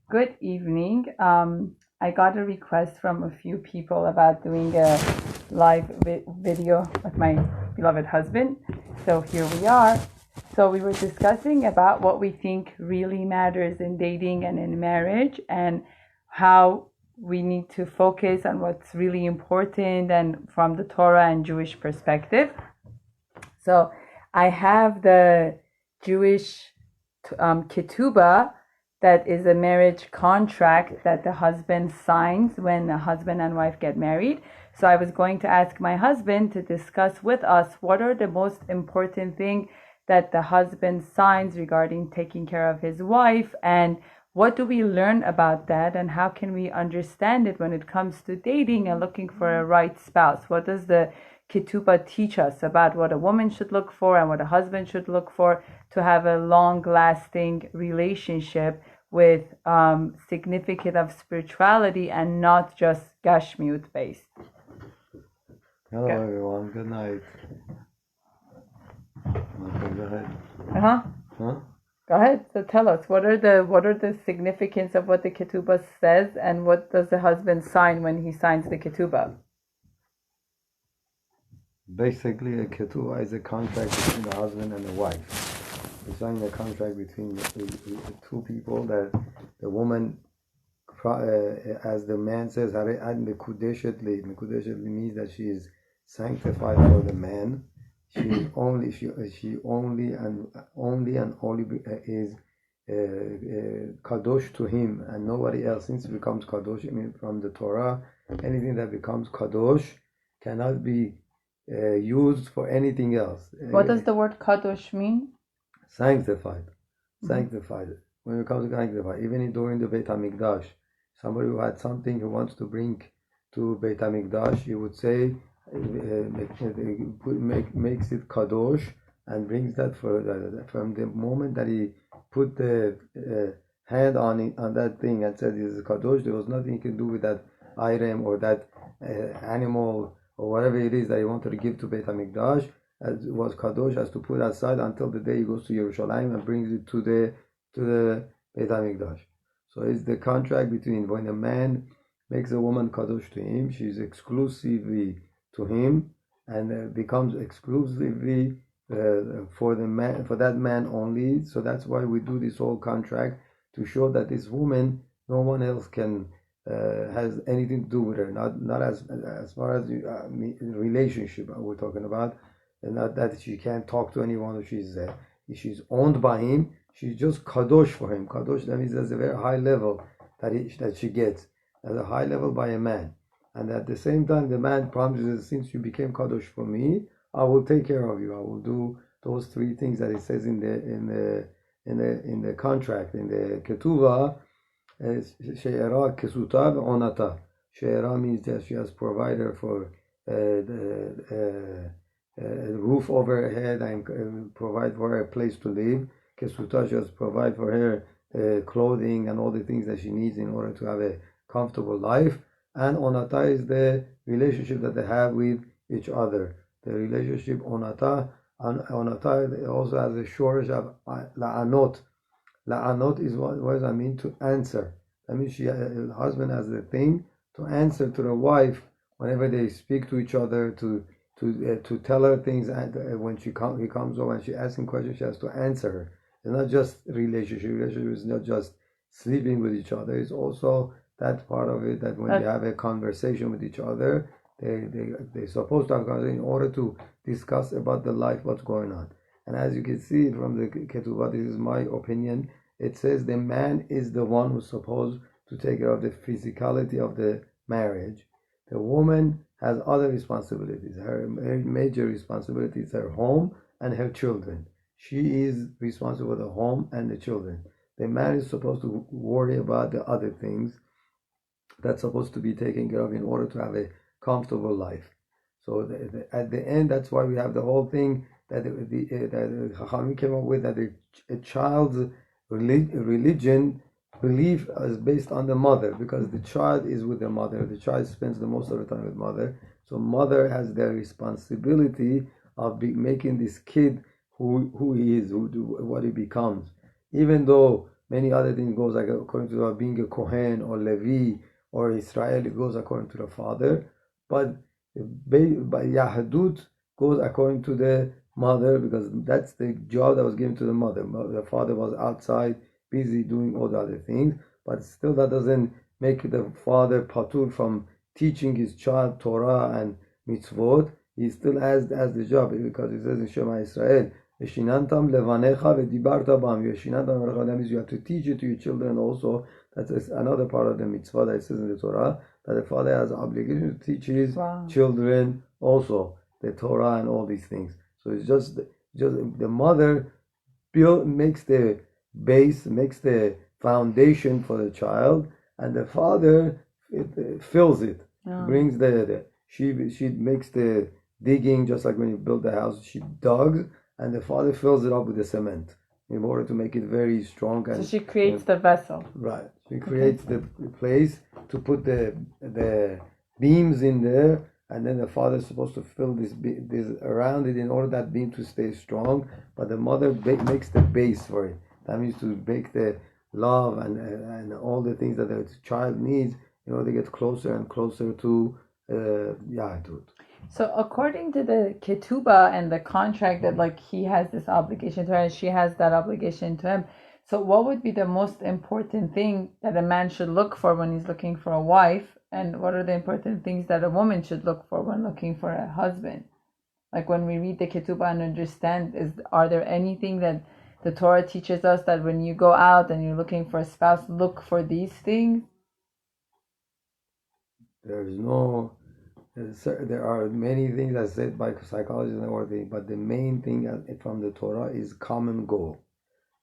Good evening. I got a request from a few people about doing a live video with my beloved husband. So here we are. So we were discussing about what we think really matters in dating and in marriage, and how we need to focus on what's really important and from the Torah and Jewish perspective. So I have the Jewish ketubah, that is a marriage contract that the husband signs when the husband and wife get married. So I was going to ask my husband to discuss with us what are the most important things that the husband signs regarding taking care of his wife, and what do we learn about that, and how can we understand it when it comes to dating and looking for a right spouse. What does the ketubah teach us about what a woman should look for and what a husband should look for to have a long-lasting relationship with significance of spirituality and not just gashmiut based. Hello everyone, good night. Okay, go ahead. Huh? Go ahead. So tell us, what are the significance of what the ketubah says, and what does the husband sign when he signs the ketubah? Basically, a ketubah is a contract between the husband and the wife. You sign a contract between the two people that the woman, as the man says, Mekudeshet means that she is sanctified for the man. She only is kadosh to him and nobody else. Since it becomes kadosh, I mean, from the Torah, anything that becomes kadosh cannot be used for anything else. What does the word kadosh mean? Sanctified. Sanctified. When it comes to sanctified, even during the Beit HaMikdash, somebody who had something he wants to bring to Beit HaMikdash, he would say, makes it kadosh, and brings that from the moment that he put the hand on that thing and said this is kadosh, there was nothing he can do with that item or that animal or whatever it is that he wanted to give to Beit HaMikdash. As it was kadosh, has to put aside until the day he goes to Yerushalayim and brings it to the Beit HaMikdash. So it's the contract between when a man makes a woman kadosh to him, she's exclusively to him, and becomes exclusively for the man, for that man only. So that's why we do this whole contract, to show that this woman, no one else can has anything to do with her. Not as far as relationship we're talking about. And not that she can't talk to anyone, or she's owned by him. She's just kadosh for him. Kadosh, that means there's a very high level that she gets, at a high level by a man. And at the same time, the man promises, since you became kadosh for me, I will take care of you. I will do those three things that it says in the contract, in the ketubah. She'era kesuta ve'onata. She'era means that she has provided for a roof over her head and provide for her a place to live. Kesuta, she has provide for her clothing and all the things that she needs in order to have a comfortable life. And onata is the relationship that they have with each other. The relationship onata also has a shortage of la'anot. La'anot is what does that mean? To answer. That means the husband has the thing to answer to the wife whenever they speak to each other, to tell her things, and when he comes over and she asks him questions, she has to answer her. It's not just relationship. Relationship is not just sleeping with each other. It's also that part of it, that when they have a conversation with each other, they're supposed to have a conversation in order to discuss about the life, what's going on. And as you can see from the ketubah, this is my opinion, it says the man is the one who's supposed to take care of the physicality of the marriage. The woman has other responsibilities. Her major responsibility is her home and her children. She is responsible for the home and the children. The man is supposed to worry about the other things that's supposed to be taken care of in order to have a comfortable life. So at the end, that's why we have the whole thing that the Chachamim came up with, that a child's religion belief is based on the mother, because the child is with the mother. The child spends the most of the time with mother. So mother has the responsibility of making this kid who he is, what he becomes. Even though Many other things goes like according to being a Kohen or Levi or Israel, it goes according to the father. But Yahadut goes according to the mother, because that's the job that was given to the mother. The father was outside busy doing all the other things, but still that doesn't make the father patur from teaching his child Torah and mitzvot. He still has the job, because it says in Shema Israel, Veshinantam levanecha vedibarta bam. That means you have to teach it to your children also. That's another part of the mitzvah that it says in the Torah, that the father has an obligation to teach his children also the Torah and all these things. So it's just the mother makes the base, makes the foundation for the child, and the father fills it, brings she makes the digging, just like when you build the house, she dug, and the father fills it up with the cement in order to make it very strong. And so she creates the vessel. Right. She creates the place to put the beams in there, and then the father is supposed to fill this around it in order that beam to stay strong. But the mother makes the base for it. That means to make the love and all the things that the child needs in order to get closer and closer to Yahdut. So according to the ketubah and the contract that like he has this obligation to her and she has that obligation to him, so what would be the most important thing that a man should look for when he's looking for a wife, and what are the important things that a woman should look for when looking for a husband? Like when we read the ketubah and understand, are there anything that the Torah teaches us that when you go out and you're looking for a spouse, look for these things? There are many things that said by psychologists and everything, but the main thing from the Torah is common goal.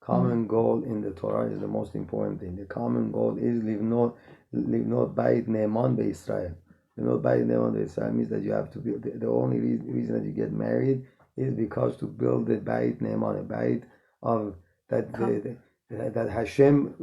Common goal in the Torah is the most important thing. The common goal is livnot Bayit Neman Israel. Livnot Bayit Neman Israel means that you have to build. The only reason that you get married is because to build the Bayit Neman, a Bayit of that Hashem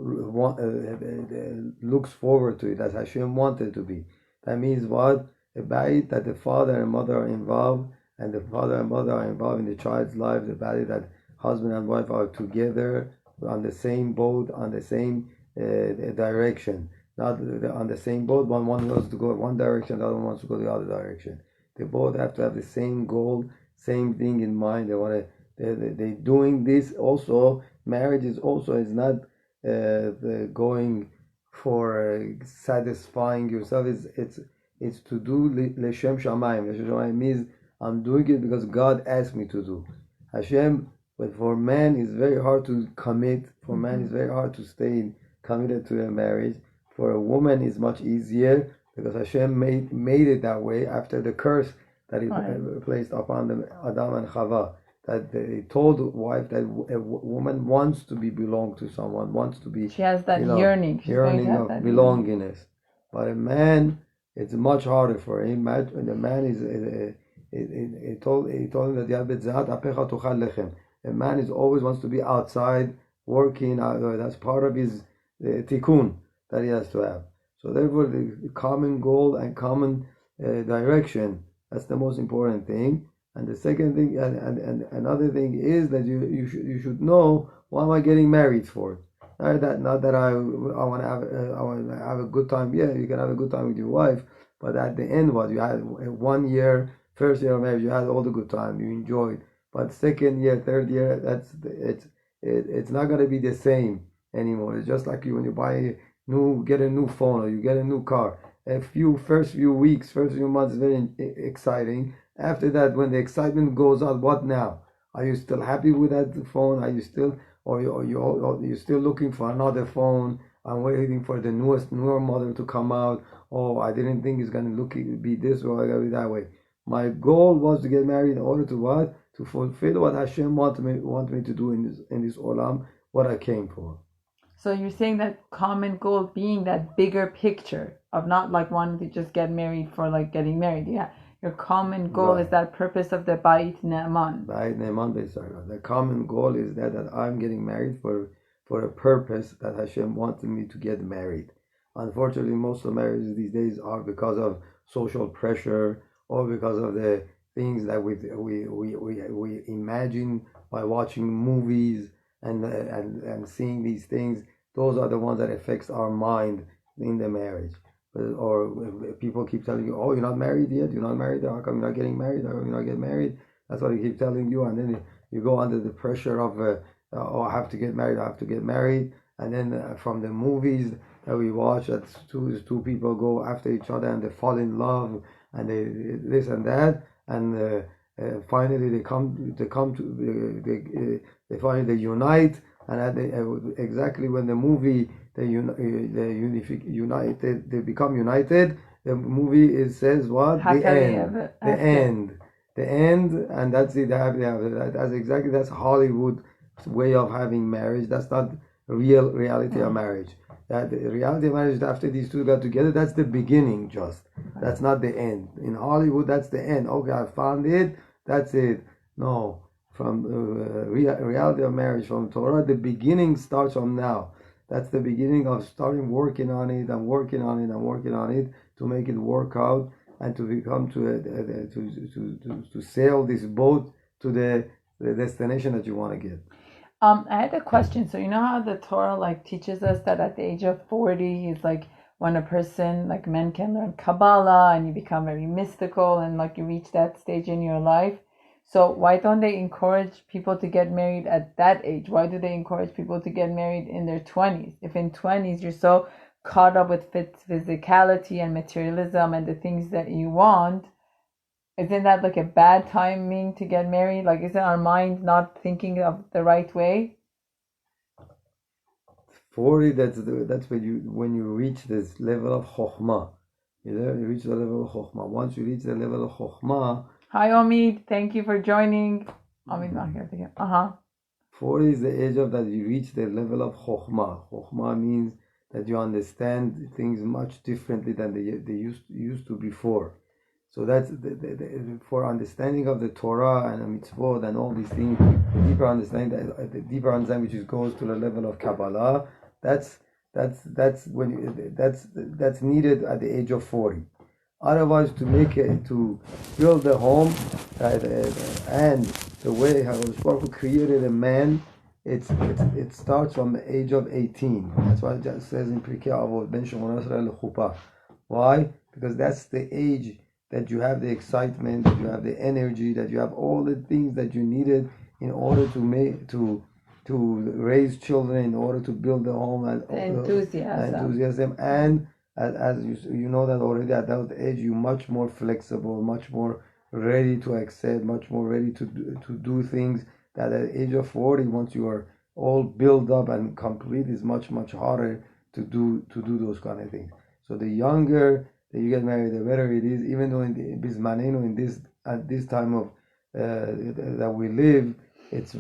looks forward to it, that Hashem wanted to be. That means what? A Bayit that the father and mother are involved, and the father and mother are involved in the child's life. The Bayit that husband and wife are together on the same boat, on the same direction. Not on the same boat, one wants to go one direction, the other one wants to go the other direction. They both have to have the same goal, same thing in mind. They doing this also. Marriage is not going for satisfying yourself. It's to do leshem shamayim. Leshem shamayim means I'm doing it because God asked me to do. Hashem. But for man, it's very hard to commit. For man, it's very hard to stay committed to a marriage. For a woman, it's much easier because Hashem made it that way after the curse that He placed upon them, Adam and Chava. That they told the wife that a woman wants to belong to someone, wants to be. She has that yearning of belongingness. But a man, it's much harder for him. And the man he told him that a man always wants to be outside working. That's part of his tikkun that he has to have. So therefore, the common goal and common direction, that's the most important thing. And the second thing, and another thing is that you should know, what am I getting married for? Not that I want to have a good time. Yeah, you can have a good time with your wife, but at the end, what you had 1 year, first year of marriage, you had all the good time, you enjoyed. But second year, third year, it's not gonna be the same anymore. It's just like when you get a new phone or you get a new car. First few weeks, first few months is very exciting. After that, when the excitement goes out, what now? Are you still happy with that phone? Are you still, or you're still looking for another phone? I'm waiting for the newer model to come out. Oh, I didn't think it's gonna be this way, or that way. My goal was to get married in order to what? To fulfill what Hashem want me to do in this olam, what I came for. So you're saying that common goal being that bigger picture of not like wanting to just get married for like getting married. Yeah, your common goal is that purpose of the Bayit Neman. Bayit Neman, the common goal is that I'm getting married for a purpose that Hashem wanted me to get married. Unfortunately, most of marriages these days are because of social pressure or because of the things that we imagine by watching movies and seeing these things, those are the ones that affects our mind in the marriage. Or people keep telling you, oh, you're not married yet, you're not married, how come you're not getting married, how come you're not getting married? That's what they keep telling you, and then you go under the pressure of, oh, I have to get married, I have to get married. And then from the movies that we watch, that two people go after each other and they fall in love and they this and that, and finally they finally unite, and exactly when the movie they become united, the movie says what? The end, and that's it. That's Hollywood way of having marriage. That's not reality of marriage. That the reality of marriage, after these two got together, that's the beginning. That's not the end. In Hollywood, that's the end. Okay, I found it. That's it. No, from reality of marriage, from Torah, the beginning starts from now. That's the beginning of starting working on it and working on it and working on it to make it work out and to become to sail this boat to the destination that you want to get. I had a question. So you know how the Torah teaches us that at the age of 40 is when a person, men can learn Kabbalah and you become very mystical and you reach that stage in your life. So why don't they encourage people to get married at that age? Why do they encourage people to get married in their 20s? If in 20s you're so caught up with physicality and materialism and the things that you want, isn't that a bad timing to get married? Isn't our mind not thinking of the right way? 40, that's when you reach this level of chokhmah. You reach the level of chokhmah. Once you reach the level of chokhmah. Hi Omid, thank you for joining. Omid not here again. 40 is the age of that you reach the level of chokhmah. Chokhmah means that you understand things much differently than they used to before. So that's for understanding of the Torah and the mitzvot and all these things, the deeper understanding which goes to the level of Kabbalah. That's needed at the age of 40. Otherwise, to build the home and the way HaKadosh Baruch Hu created a man, it starts from the age of 18. That's what it just says in Pirkei Avot, Ben 18 lechuppah. Why? Because that's the age that you have the excitement, that you have the energy, that you have all the things that you needed in order to raise children, in order to build the home, and enthusiasm. And as you know that already at that age, you're much more flexible, much more ready to accept, much more ready to do things. That at the age of 40, once you are all built up and complete, is much harder to do those kind of things. So the younger that you get married, the better it is. Even though at this time of that we live, it's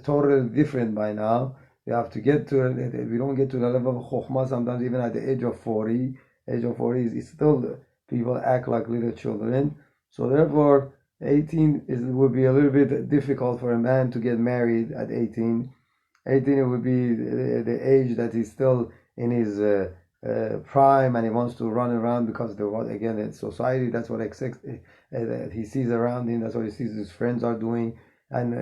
totally different by now. You have to get to. We don't get to the level of chokhmah sometimes even at the age of 40. Age of 40 is still people act like little children. So therefore, 18 would be a little bit difficult for a man to get married at 18. 18 it would be the age that he's still in his prime and he wants to run around because again in society that's what he sees around him, that's what he sees his friends are doing, and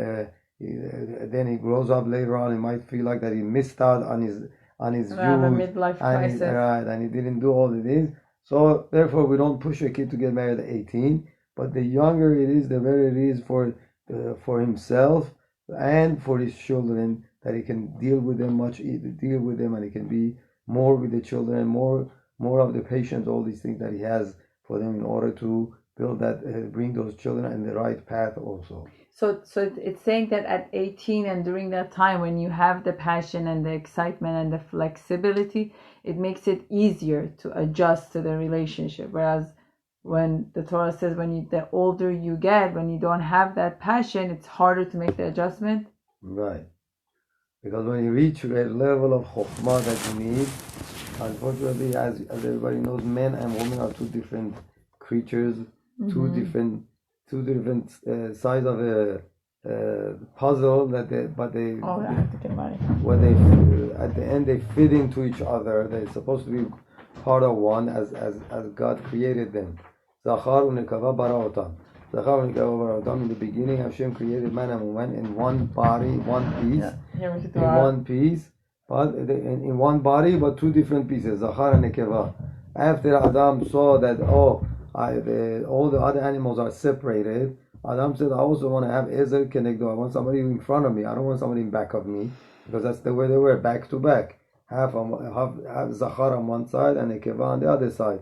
then he grows up later on, he might feel like that he missed out on his youth, midlife crisis, and he didn't do all of this. So therefore we don't push a kid to get married at 18, but the younger it is, the better it is for himself and for his children, that he can deal with them and he can be more with the children, more of the patience, all these things that he has for them in order to build that, bring those children in the right path also. So it's saying that at 18 and during that time when you have the passion and the excitement and the flexibility, it makes it easier to adjust to the relationship. Whereas when the Torah says the older you get, when you don't have that passion, it's harder to make the adjustment. Right. Because when you reach a level of chokhmah that you need, unfortunately, as everybody knows, men and women are two different creatures, two different sides of a puzzle. At the end they fit into each other. They're supposed to be part of one as God created them. Zachar u'nekava bara otam. In the beginning, Hashem created man and woman in one body, one piece, but in one body, but two different pieces, Zachar and Nekeva. After Adam saw that, all the other animals are separated, Adam said, I also want to have Ezer Kenegdo. I want somebody in front of me. I don't want somebody in back of me, because that's the way they were, back to back. Half Zachar on one side and Nekeva on the other side.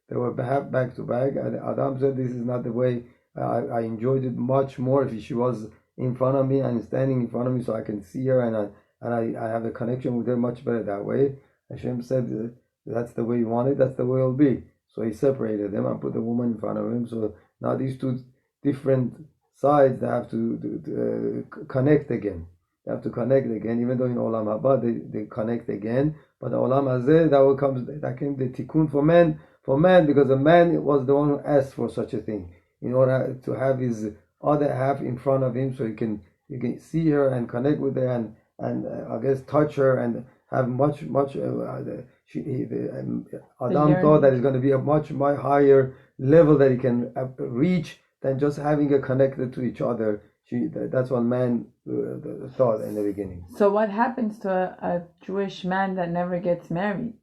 They were half back to back, and Adam said, this is not the way. I enjoyed it much more if she was in front of me and standing in front of me, so I can see her, and I have a connection with her much better that way. Hashem said, that's the way you want it, that's the way it'll be. So he separated them and put the woman in front of him. So now these two different sides, they have to connect again. They have to connect again, even though in Olam Haba they connect again. But the Olam Hazeh, that came the tikkun for man, because the man was the one who asked for such a thing, in order to have his other half in front of him, so he can see her and connect with her, and I guess touch her and have much Adam thought that it's going to be a much higher level that he can reach than just having it connected to each other. That's what man thought in the beginning. So what happens to a Jewish man that never gets married?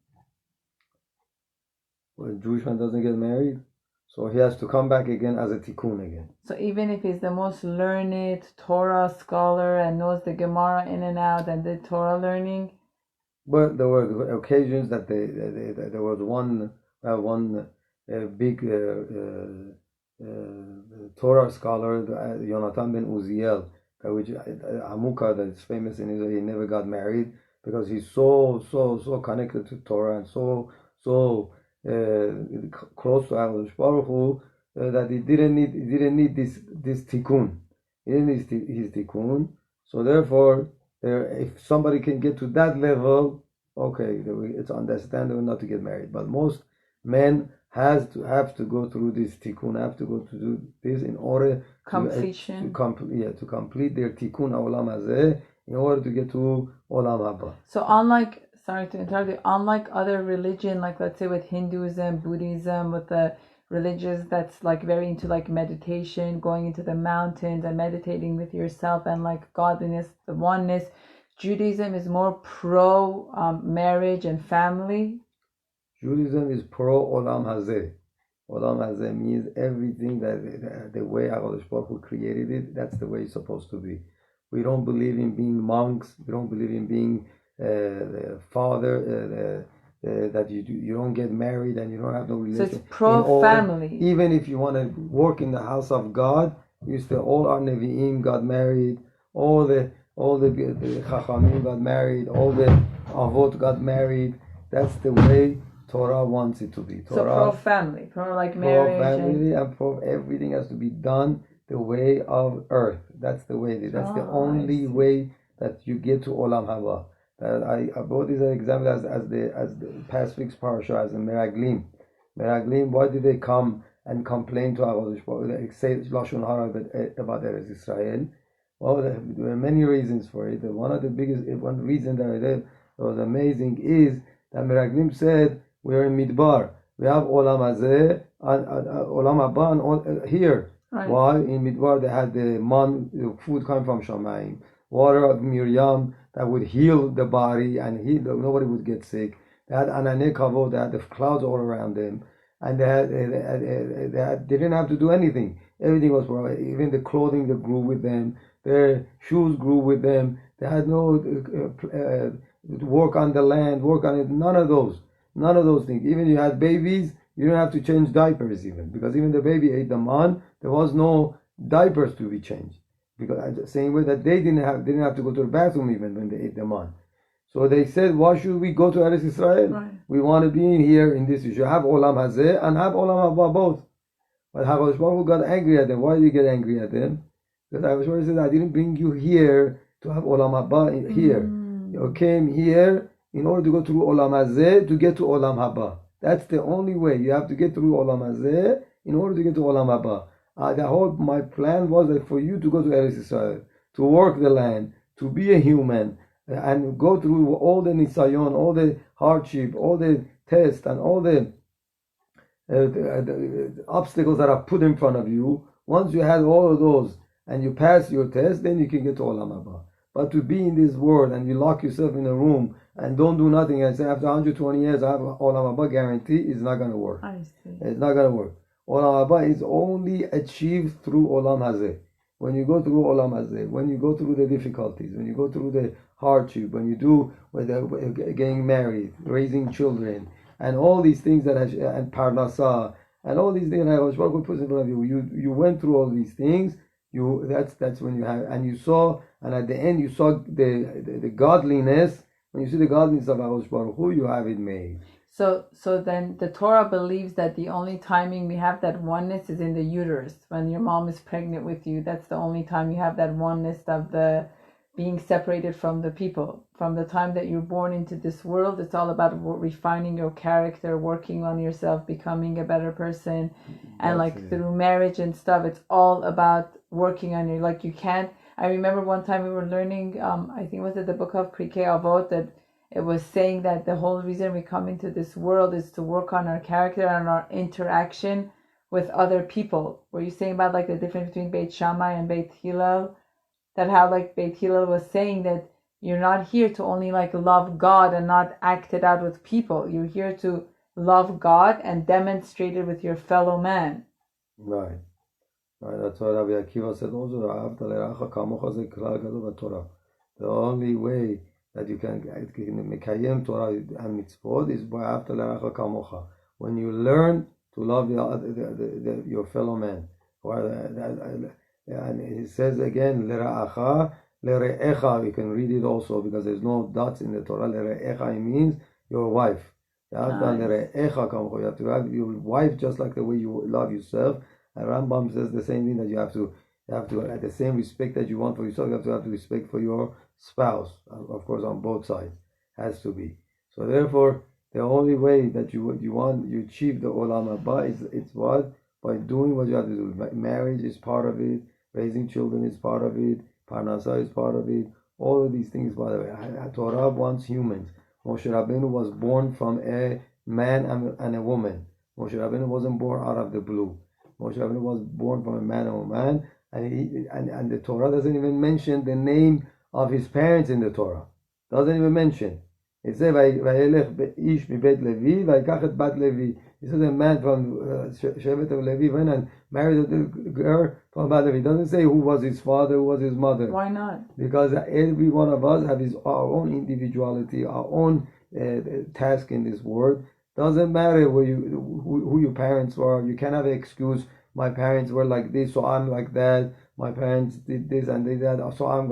Well, a Jewish man doesn't get married, so he has to come back again as a tikkun again. So even if he's the most learned Torah scholar and knows the Gemara in and out and did Torah learning, but there were occasions that there was one big Torah scholar, Yonatan ben Uziel, which Hamuka, that's famous in Israel. He never got married because he's so connected to Torah and so close to HaKadosh Baruch Hu, that he didn't need this tikkun. He didn't need his tikkun. So therefore, if somebody can get to that level, okay, it's understandable not to get married. But most men have to go through this tikkun, have to go to do this in order completion to complete their tikkun olam hazeh, in order to get to olam haba. So sorry to interrupt you, unlike other religion, like let's say with Hinduism, Buddhism, with the religious that's like very into like meditation, going into the mountains and meditating with yourself and like godliness, the oneness, Judaism is more pro marriage and family. Judaism is pro olam hazeh. Olam hazeh means everything that the way HaKadosh Baruch Hu created it, that's the way it's supposed to be. We don't believe in being monks. We don't believe in being the father, that you don't get married and you don't have no relation. So it's pro-family. Even if you want to work in the house of God, all our Nevi'im got married, all the Chachamim got married, all the Avot got married. That's the way Torah wants it to be. Torah, so pro-family, marriage. Pro-family and pro everything has to be done the way of earth. That's the way. That's the only way that you get to Olam Haba. I brought this example as the past week's parasha, as the Meraglim. Meraglim, why did they come and complain to HaKadosh Baruch Hu, say Lashon Hara about Eretz Israel? Well, there were many reasons for it. One reason that was amazing is that Meraglim said, we are in Midbar. We have Olam Hazeh and Olam Haba here. Right. Why? In Midbar they had the food coming from Shamayim, water of Miriam that would heal the body and nobody would get sick. They had Ananei Kavod, they had the clouds all around them, and they didn't have to do anything. Everything was provided. Even the clothing that grew with them, their shoes grew with them. They had no work on the land, work on it. None of those things. Even you had babies, you didn't have to change diapers even, because even the baby ate the man. There was no diapers to be changed, because the same way that they didn't have to go to the bathroom even when they ate the man. So they said, why should we go to Eretz Israel? Right. We want to be in here in this. You should have Olam Hazeh and have Olam Haba both. But HaKadosh Baruch Hu got angry at them. Why did he get angry at them? Because HaKadosh Baruch Hu said, I didn't bring you here to have Olam Haba here. You came here in order to go through Olam Hazeh to get to Olam Haba. That's the only way. You have to get through Olam Hazeh in order to get to Olam Haba. My plan was that for you to go to Eretz Israel, to work the land, to be a human, and go through all the nisayon, all the hardship, all the tests, and all the obstacles that are put in front of you. Once you had all of those and you pass your test, then you can get to Olam Haba. But to be in this world and you lock yourself in a room and don't do nothing and say after 120 years I have Olam Haba guarantee, is not going to work. I see. It's not going to work. Olam Haba is only achieved through Olam Hazeh. When you go through Olam Hazeh, when you go through the difficulties, when you go through the hardship, when you do getting married, raising children, and all these things and Parnasa, and all these things that Hakadosh Baruch Hu puts in front of you. You went through all these things. That's when you have, and you saw, and at the end you saw the godliness. When you see the godliness of Hakadosh Baruch Hu, you have it made. So then the Torah believes that the only timing we have that oneness is in the uterus. When your mom is pregnant with you, that's the only time you have that oneness of the being separated from the people. From the time that you're born into this world, it's all about refining your character, working on yourself, becoming a better person. And through marriage and stuff, it's all about working on your, you can't. I remember one time we were learning, I think it was at the book of Pirkei Avot, that it was saying that the whole reason we come into this world is to work on our character and our interaction with other people. Were you saying about the difference between Beit Shammai and Beit Hillel? That how Beit Hillel was saying that you're not here to only love God and not act it out with people. You're here to love God and demonstrate it with your fellow man. Right. That's what Rabbi Akiva said also. The only way that you can mekayem Torah and mitzvot is by after l'eracha kamocha. When you learn to love your fellow man. And it says again, l'ra'acha, l're'echa. You can read it also because there's no dots in the Torah. L're'echa, it means your wife. You have to have your wife just like the way you love yourself. And Rambam says the same thing, that you have to at the same respect that you want for yourself, you have to respect for your spouse. Of course, on both sides has to be. So therefore, the only way that you achieve the Olam Haba it's what? By doing what you have to do. Marriage is part of it. Raising children is part of it. Parnasa is part of it. All of these things, by the way. Torah wants humans. Moshe Rabbeinu was born from a man and a woman. Moshe Rabbeinu wasn't born out of the blue. Moshe Rabbeinu was born from a man and a woman, and the Torah doesn't even mention the name of his parents in the Torah. Doesn't even mention. It says, "Vayelech ish mibet Levi, vayikach et bat Levi." It says a man from Shevet of Levi went and married a girl from Bat Levi. It doesn't say who was his father, who was his mother. Why not? Because every one of us have our own individuality, our own task in this world. Doesn't matter who your parents were. You can't have an excuse. My parents were like this, so I'm like that. My parents did this and did that, so I'm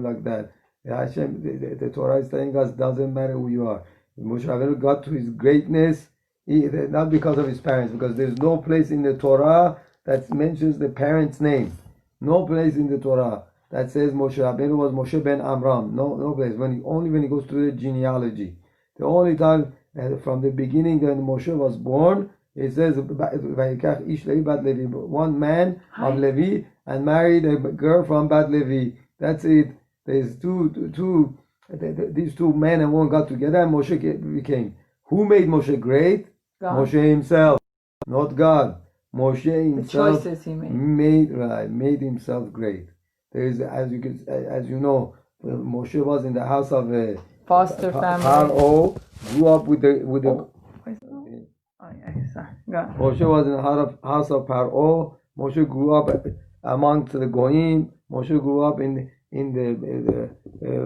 like that. Hashem, the Torah is telling us, doesn't matter who you are. Moshe Rabbeinu got to his greatness not because of his parents, because there's no place in the Torah that mentions the parent's name. No place in the Torah that says Moshe Rabbeinu was Moshe ben Amram. No place. Only when he goes to the genealogy. The only time from the beginning when Moshe was born, it says one man of Levi and married a girl from Bat Levi. That's it. There's these two men and women got together and Moshe became. Who made Moshe great? God. Moshe himself, not God. Moshe himself the choices he made himself great. There is, as you know, Moshe was in the house of a foster family. Paro, grew up with the. Moshe was in the house of Paro. Moshe grew up amongst the Goyim. Moshe grew up in the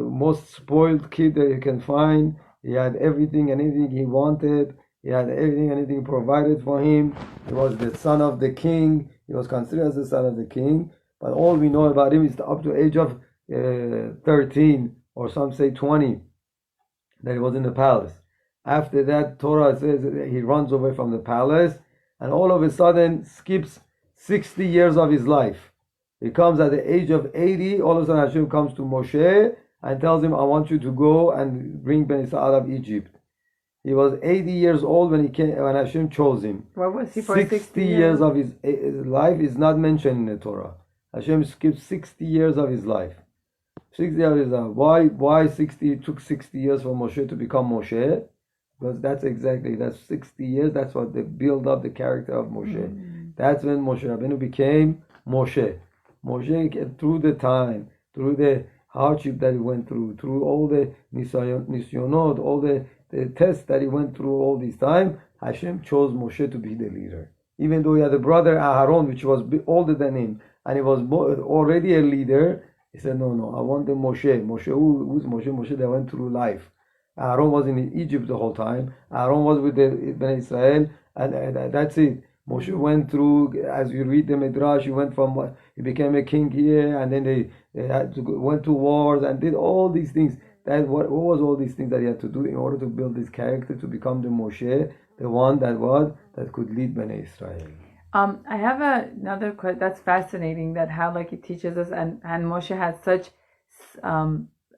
most spoiled kid that you can find. He had everything and anything he wanted. He had everything and anything provided for him. He was the son of the king. He was considered as the son of the king. But all we know about him is up to the age of 13, or some say 20, that he was in the palace. After that, Torah says that he runs away from the palace and all of a sudden skips 60 years of his life. He comes at the age of 80. All of a sudden Hashem comes to Moshe and tells him, I want you to go and bring Ben Israel out of Egypt. He was 80 years old when Hashem chose him. What was he for 60 years of his life is not mentioned in the Torah. Hashem skipped 60 years of his life. 60 years of his life. Why 60? It took 60 years for Moshe to become Moshe. Because that's 60 years. That's what they build up the character of Moshe. That's when Moshe Rabbeinu became Moshe. Moshe, through the time, through the hardship that he went through all the nisyonot, all the tests that he went through all this time, Hashem chose Moshe to be the leader. Even though he had a brother Aharon, which was older than him, and he was already a leader, he said, no, I want the Moshe. Moshe, who's Moshe? Moshe that went through life. Aaron was in Egypt the whole time. Aaron was with the Bnei Israel, and that's it. Moshe went through, as you read the Midrash, he became a king here, and then they went to wars and did all these things. What was all these things that he had to do in order to build this character to become the Moshe, the one that could lead Bnei Israel. I have another question that's fascinating, that how like it teaches us, and Moshe had such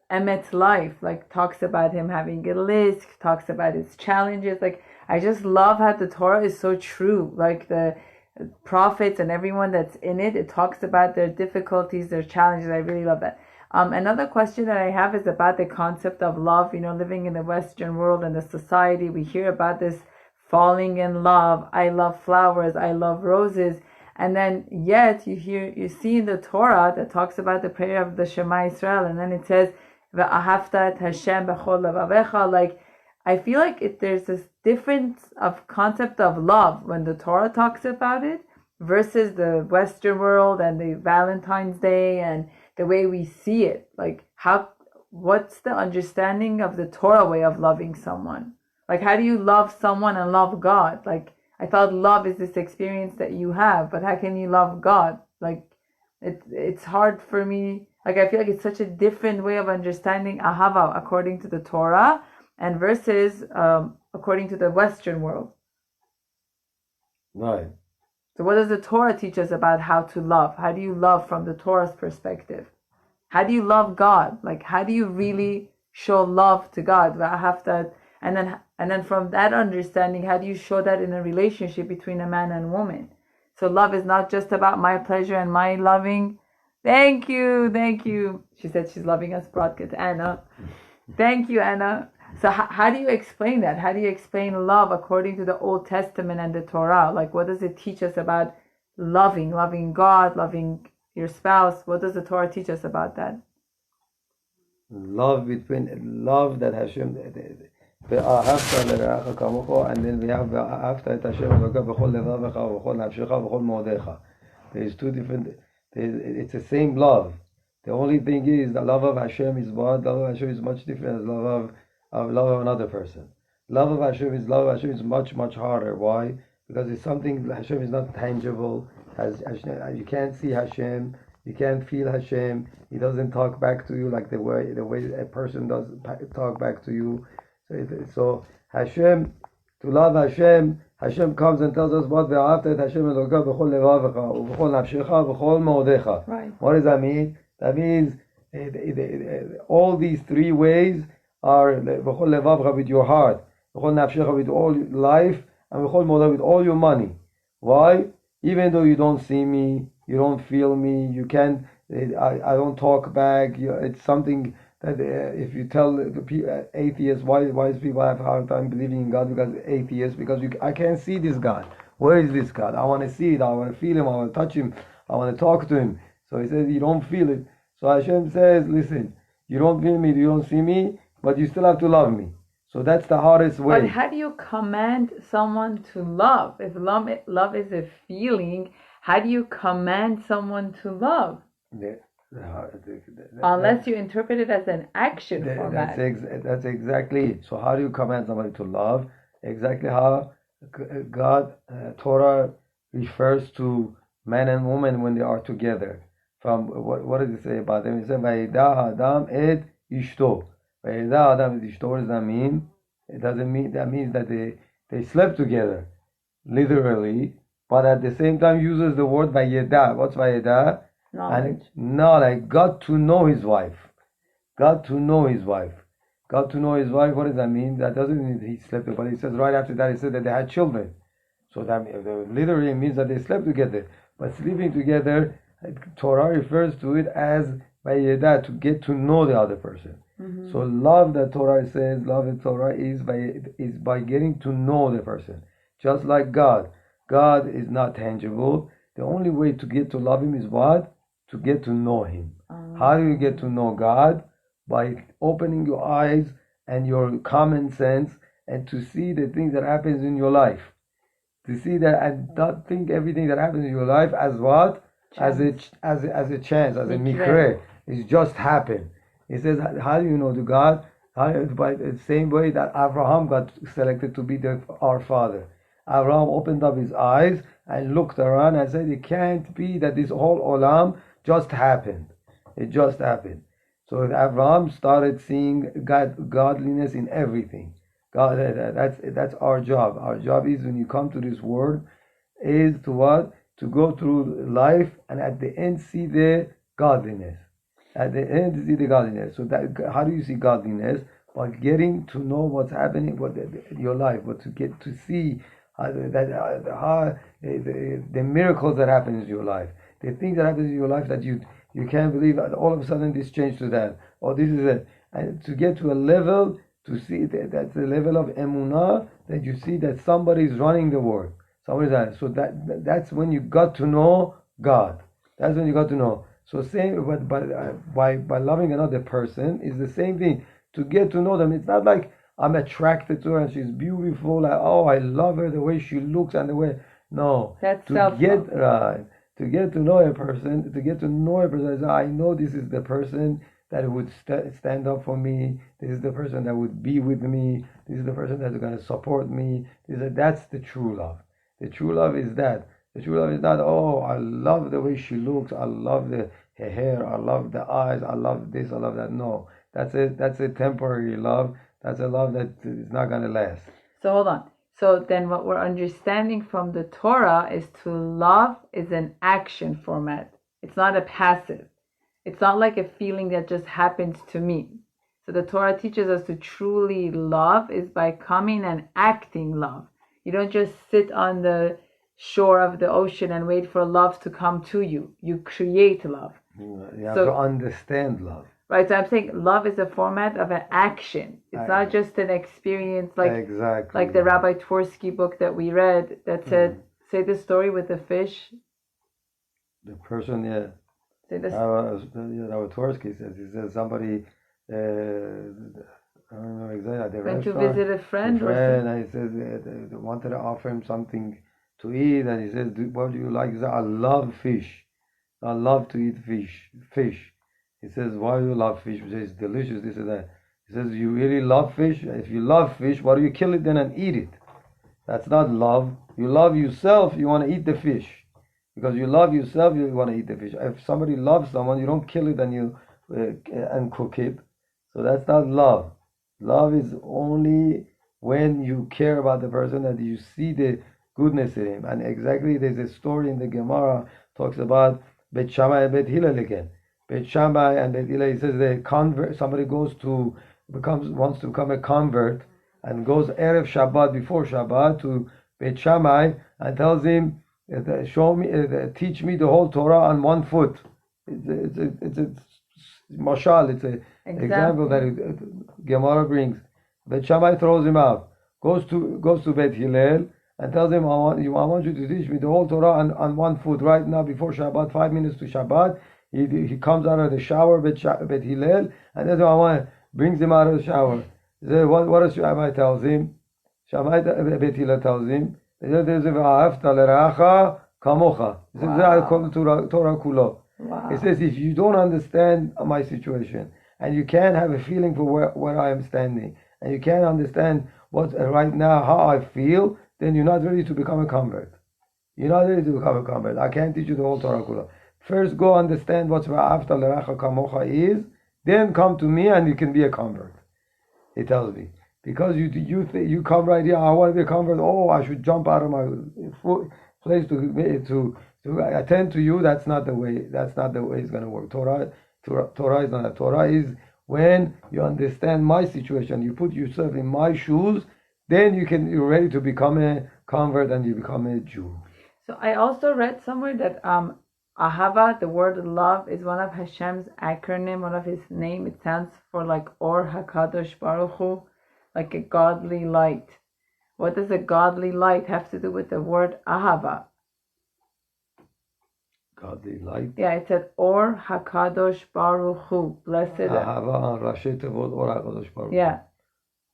Emet's life, like talks about him having a list, talks about his challenges. Like I just love how the Torah is so true. Like the prophets and everyone that's in it, it talks about their difficulties, their challenges. I really love that. Another question that I have is about the concept of love. Living in the Western world and the society, we hear about this falling in love. I love flowers. I love roses. And then yet you see in the Torah that talks about the prayer of the Shema Israel, and then it says, "V'ahavta et Hashem b'chol levavecha." Like I feel like there's this difference of concept of love when the Torah talks about it versus the Western world and the Valentine's Day and the way we see it. Like what's the understanding of the Torah way of loving someone? Like how do you love someone and love God? Like I thought love is this experience that you have, but how can you love God? Like it's hard for me. Like I feel like it's such a different way of understanding ahava according to the Torah and versus according to the Western world. Right. So what does the Torah teach us about how to love? How do you love from the Torah's perspective? How do you love God? Like how do you really show love to God? And then from that understanding, how do you show that in a relationship between a man and woman? So love is not just about my pleasure and my loving. Thank you. She said she's loving us broadcast, Anna. Thank you, Anna. So how do you explain that? How do you explain love according to the Old Testament and the Torah? Like what does it teach us about loving God, loving your spouse? What does the Torah teach us about that? Love that Hashem, and then we have there's two different, it's the same love. The only thing is the love of Hashem is what? Love of Hashem is much different as love of another person. Love of Hashem is much, much harder. Why? Because it's something, Hashem is not tangible. You can't see Hashem. You can't feel Hashem. He doesn't talk back to you like the way a person does talk back to you. So Hashem, to love Hashem comes and tells us what Right. What does that mean? That means all these three ways are with your heart, with all your life, and with all your money. Why? Even though you don't see me, you don't feel me, you can't. I don't talk back. It's something that if you tell the atheists, why people have a hard time believing in God because atheists, because I can't see this God. Where is this God? I want to see it. I want to feel Him. I want to touch Him. I want to talk to Him. So He says you don't feel it. So Hashem says, listen, you don't feel me, you don't see me, but you still have to love me. So that's the hardest way. But how do you command someone to love? If love is a feeling, how do you command someone to love? Unless you interpret it as an action format. That's exactly it. So how do you command somebody to love? Exactly how God, Torah refers to man and woman when they are together. From what does it say about them? It says, "Vayida Adam et ishto." Vayida Adam et ishto. What does that mean? It doesn't mean that means that they slept together, literally, but at the same time uses the word vayida. What's vayida? Knowledge. Got to know his wife. Got to know his wife. What does that mean? That doesn't mean he slept together. But he says right after that, he said that they had children. So that literally means that they slept together. But sleeping together, Torah refers to it as vayeda, to get to know the other person. Mm-hmm. So love that Torah says, love in Torah is by getting to know the person. Just like God. God is not tangible. The only way to get to love Him is what? To get to know Him. How do you get to know God? By opening your eyes and your common sense and to see the things that happens in your life. To see that and not think everything that happens in your life as what? As a chance, as a mikre. It's just happened. He says, how do you know the God? By the same way that Abraham got selected to be our father. Abraham opened up his eyes and looked around and said, it can't be that this whole olam just happened. It just happened. So Abraham started seeing godliness in everything. God, that's our job. Our job is when you come to this world, is to what? To go through life and at the end see the godliness. At the end see the godliness. So that how do you see godliness? By getting to know what's happening in your life, but to get to see the miracles that happen in your life, the things that happen in your life that you can't believe. All of a sudden this changed to that, or this is it, and to get to a level to see that's the level of emunah that you see that somebody is running the world. Somebody's that. So that's when you got to know God. That's when you got to know. So same, but by loving another person is the same thing. To get to know them, it's not like I'm attracted to her and she's beautiful. Like, oh, I love her the way she looks and the way. No, that's to get right. To get to know a person, I know this is the person that would stand up for me. This is the person that would be with me. This is the person that's going to support me. That's the true love. The true love is that. The true love is not, oh, I love the way she looks. I love her hair. I love the eyes. I love this. I love that. No, that's a temporary love. That's a love that is not going to last. So hold on. So then what we're understanding from the Torah is to love is an action format. It's not a passive. It's not like a feeling that just happens to me. So the Torah teaches us to truly love is by coming and acting love. You don't just sit on the shore of the ocean and wait for love to come to you. You create love. You have to understand love. Right, so I'm saying love is a format of an action. It's not just an experience like the Rabbi Tversky book that we read that said, say the story with the fish. The person, yeah. Say this. Rabbi Tversky says, he says somebody, I don't know exactly, went to visit a friend. And he says they wanted to offer him something to eat, and he says, what do you like? He says, I love fish. I love to eat fish. He says, why do you love fish? He says, it's delicious, this and that. He says, you really love fish? If you love fish, why do you kill it then and eat it? That's not love. You love yourself, you want to eat the fish. Because you love yourself, you want to eat the fish. If somebody loves someone, you don't kill it and cook it. So that's not love. Love is only when you care about the person that you see the goodness in him. And exactly, there's a story in the Gemara talks about Bet Shammai and Bet Hillel again. Bet Shammai and Bet Hillel, he says the convert, somebody wants to become a convert and goes Erev Shabbat, before Shabbat, to Bet Shammai and tells him, teach me the whole Torah on 1 foot. It's a mashal, it's an example that Gemara brings. Bet Shammai throws him out, goes to Bet Hillel and tells him, I want you to teach me the whole Torah on 1 foot right now before Shabbat, 5 minutes to Shabbat. He comes out of the shower, Bet Hillel, and that's what brings him out of the shower. What does Shammai tells him? Bet Hillel tells him, He says, if you don't understand my situation, and you can't have a feeling for where I am standing, and you can't understand what right now, how I feel, then you're not ready to become a convert. You're not ready to become a convert. I can't teach you the whole Torah Kula. First, go understand what Va'afta L'Recha Kamocha is, then come to me and you can be a convert. He tells me. Because you come right here, I want to be a convert, oh, I should jump out of my place to attend to you. That's not the way it's going to work. Torah is not. Torah is when you understand my situation, you put yourself in my shoes, then you're ready to become a convert and you become a Jew. So I also read somewhere that Ahava, the word love, is one of Hashem's acronym, one of his name. It stands for like Or HaKadosh Baruch Hu, like a godly light. What does a godly light have to do with the word Ahava? godly light. Yeah, it said Or Hakadosh Baruch Hu. Blessed. Ahava Rashi Tevot Or HaKadosh Baruch Hu. Yeah.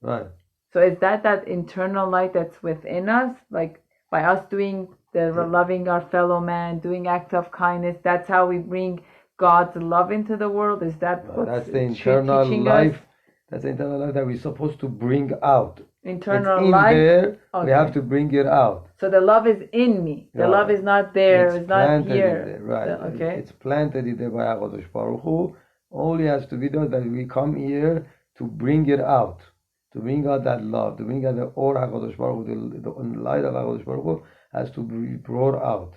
Right. So is that internal light that's within us? Like by us doing loving our fellow man, doing acts of kindness, that's how we bring God's love into the world? Is that what's That's the internal teaching life. us? That's the internal life that we're supposed to bring out. Internal it's in life. there. Okay. We have to bring it out. So the love is in me. The love is not there. It's not here. Right. Okay. It's planted in there by HaKadosh Baruch Hu. Only has to be done that we come here to bring it out. To bring out that love. To bring out the Or HaKadosh Baruch Hu. The light of HaKadosh Baruch Hu has to be brought out.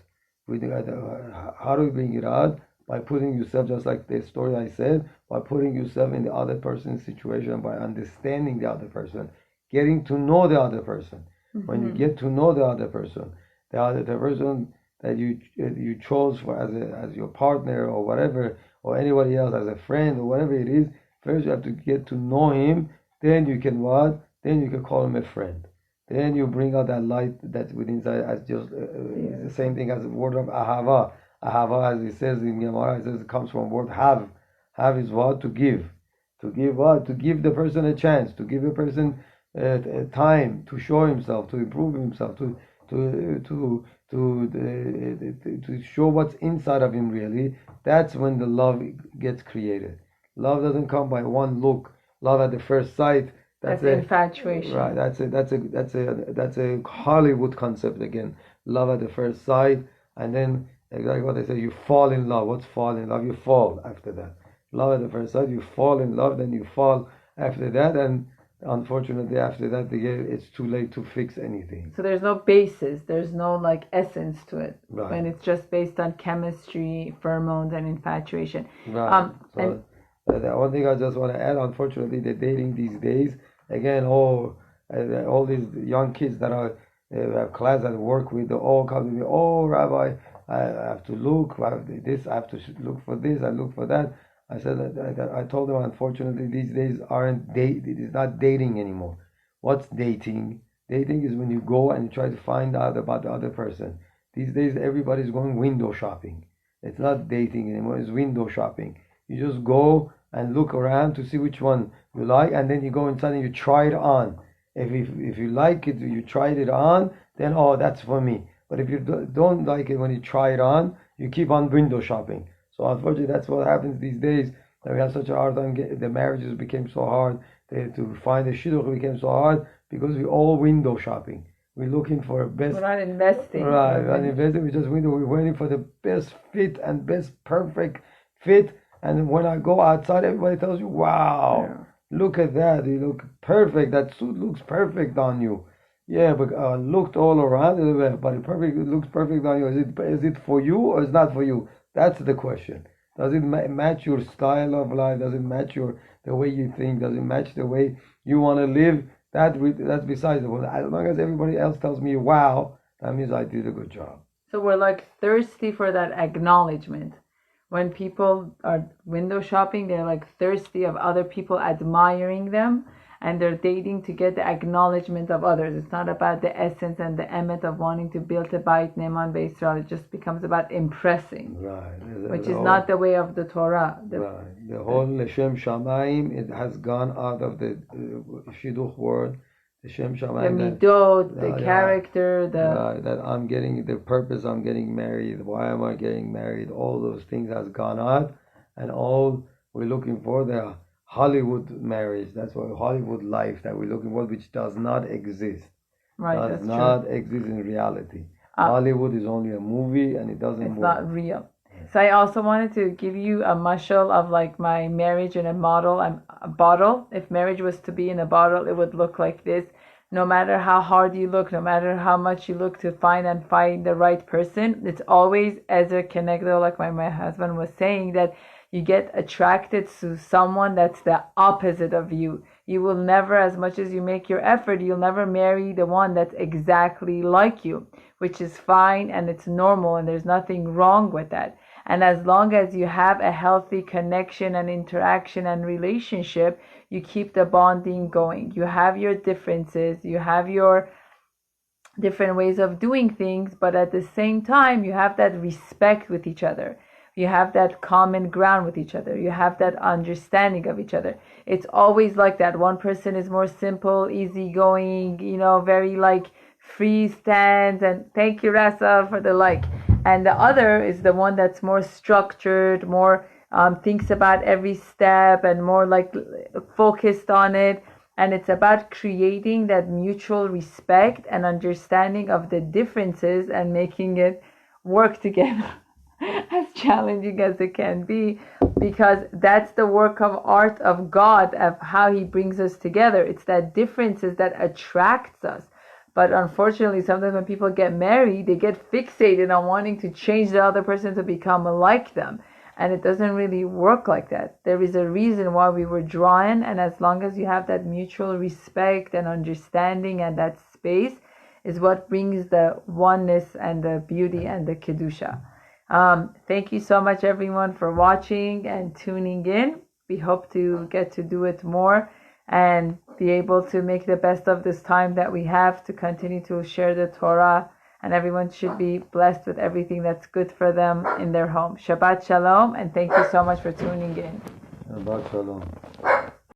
How do we bring it out? By putting yourself, just like the story I said, by putting yourself in the other person's situation, by understanding the other person, getting to know the other person. Mm-hmm. When you get to know the other person that you chose for as your partner or whatever, or anybody else as a friend or whatever it is, first you have to get to know him. Then you can what? Then you can call him a friend. Then you bring out that light that's within inside as just the same thing as the word of ahava. Ahava, as it says in Gemara, it comes from word have. Have is what? To give. To give what? To give the person a chance. To give a person time to show himself, to improve himself, to show what's inside of him really. That's when the love gets created. Love doesn't come by one look. Love at the first sight. That's infatuation. Right. That's a Hollywood concept again. Love at the first sight, and then exactly what they say. You fall in love. What's fall in love? You fall after that. Love at the first sight. You fall in love, then you fall after that, and unfortunately after that it's too late to fix anything. So there's no basis. There's no like essence to it. Right. When it's just based on chemistry, pheromones, and infatuation. Right. The one thing I just want to add, unfortunately, the dating these days, again, all these young kids that have class that I work with, they all come to me, oh, Rabbi, I have to look, I have to look for this, I look for that. I said, I told them, unfortunately, these days it is not dating anymore. What's dating? Dating is when you go and you try to find out about the other person. These days, everybody's going window shopping. It's not dating anymore, it's window shopping. You just go and look around to see which one you like, and then you go inside and you try it on. If you like it, you tried it on, then that's for me. But if you don't like it when you try it on, you keep on window shopping. So unfortunately, that's what happens these days. That we have such a hard time. The marriages became so hard. To find a shidduch became so hard because we all window shopping. We're looking for a best. We're not investing. Right, we're not investing. We just window. We're waiting for the best fit and best perfect fit. And when I go outside, everybody tells you, "Wow, look at that! You look perfect. That suit looks perfect on you." Yeah, but looked all around, but it looks perfect on you. Is it for you or is it not for you? That's the question. Does it match your style of life? Does it match the way you think? Does it match the way you want to live? That's besides the point. As long as everybody else tells me, "Wow," that means I did a good job. So we're like thirsty for that acknowledgement. When people are window shopping, they're like thirsty of other people admiring them, and they're dating to get the acknowledgement of others. It's not about the essence and the emet of wanting to build a Bayit Neman Israel. It just becomes about impressing, right? Which is not the way of the Torah. Right. The whole Leshem Shamayim, it has gone out of the Shidduch word. The Shem Shamayim. The midot, the character, that I'm getting the purpose. I'm getting married. Why am I getting married? All those things has gone out, and all we're looking for the Hollywood marriage. That's what Hollywood life that we're looking for, which does not exist. Right, does not exist in reality. Hollywood is only a movie, and it doesn't work. It's not real. So I also wanted to give you a mashal of like my marriage in a bottle. If marriage was to be in a bottle, it would look like this. No matter how hard you look, no matter how much you look to find the right person, it's always Ezer Kenegdo, like my husband was saying, that you get attracted to someone that's the opposite of you. You will never, as much as you make your effort, you'll never marry the one that's exactly like you, which is fine and it's normal and there's nothing wrong with that. And as long as you have a healthy connection and interaction and relationship, you keep the bonding going. You have your differences, you have your different ways of doing things, but at the same time, you have that respect with each other. You have that common ground with each other. You have that understanding of each other. It's always like that. One person is more simple, easygoing, very like free stands, and thank you, Rasa, for the like. And the other is the one that's more structured, more thinks about every step and more like focused on it. And it's about creating that mutual respect and understanding of the differences and making it work together. As challenging as it can be, because that's the work of art of God, of how he brings us together. It's that differences that attracts us. But unfortunately, sometimes when people get married, they get fixated on wanting to change the other person to become like them. And it doesn't really work like that. There is a reason why we were drawn, and as long as you have that mutual respect and understanding and that space, is what brings the oneness and the beauty and the kedusha. Thank you so much, everyone, for watching and tuning in. We hope to get to do it more and be able to make the best of this time that we have to continue to share the Torah. And everyone should be blessed with everything that's good for them in their home. Shabbat Shalom, and thank you so much for tuning in. Shabbat Shalom.